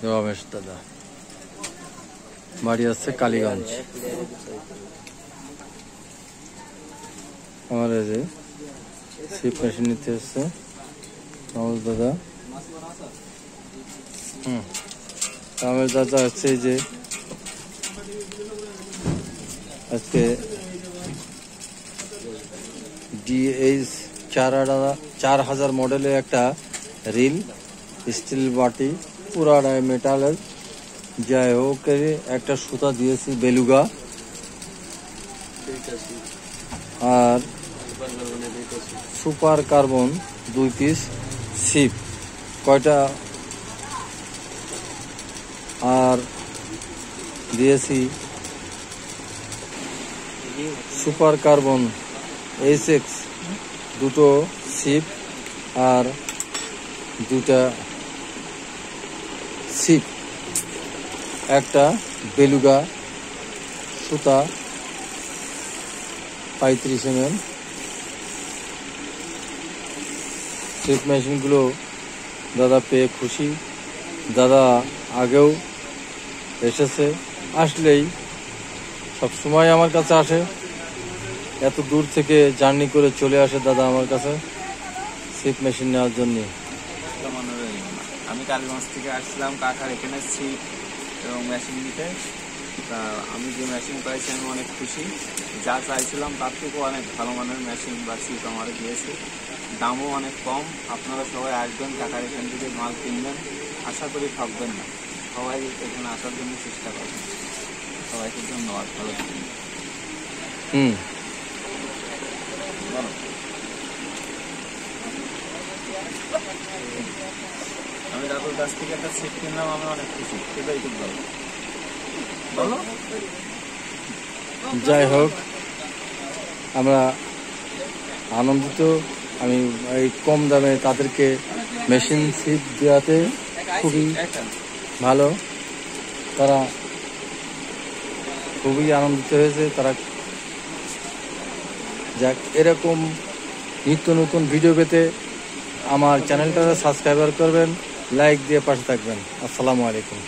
রমেশ দাদা বাড়ি আছে কালীগঞ্জ। আমার এই যে সিপ মেশিন নিতে এসছে রমেশ দাদা। রমেশ দাদা হচ্ছে এই যে আজকে DH 4000 মডেলের একটা রিল স্টিল বাটি পুরাটাই মেটালের, যাই হোক একটা সুতা দিয়েছি বেলুগা, আর সুপার কার্বন 2 পিস সিপ কয়টা, আর দিয়েছি সুপার কার্বন HX দুটো সিপ আর দুটা সিপ, একটা বেলুগা সুতা 35 mm। সিপ মেশিনগুলো দাদা পেয়ে খুশি। দাদা আগেও এসেছে, আসলেই সব সময় আমার কাছে আসে, এত দূর থেকে জার্নি করে চলে আসে দাদা আমার কাছে সিপ মেশিন নেওয়ার জন্য। আমি কালীগঞ্জ থেকে আসলাম কাকার এখানে সিপ এবং মেশিন নিতে। তা আমি যে মেশিন পাইছি আমি অনেক খুশি, যা চাইছিলাম তার থেকেও অনেক ভালো মানের মেশিন বা সিপ আমার দিয়েছে, দামও অনেক কম। আপনারা সবাই আসবেন, কাকার এখান থেকে মাল কিনবেন, আশা করি ঠকবেন না। সবাই এখানে আসার জন্য চেষ্টা করবেন। সবাইকে ধন্যবাদ, ভালো থাকবেন। আমি দাদুর কাছ থেকে একটা সিট কিনলাম, আমি অনেক খুশি, সেটাই খুব ভালো। বলো। যাই হোক আমরা আনন্দিত, আমি এই কম দামে তাদেরকে মেশিন সিট দেওয়াতে খুবই ভালো, তারা খুবই আনন্দিত হয়েছে। তারা যাক, এরকম নিত্য নতুন ভিডিও পেতে আমার চ্যানেলটা সাবস্ক্রাইব করবেন, লাইক দিয়ে পাশে থাকবেন। আসসালামু আলাইকুম।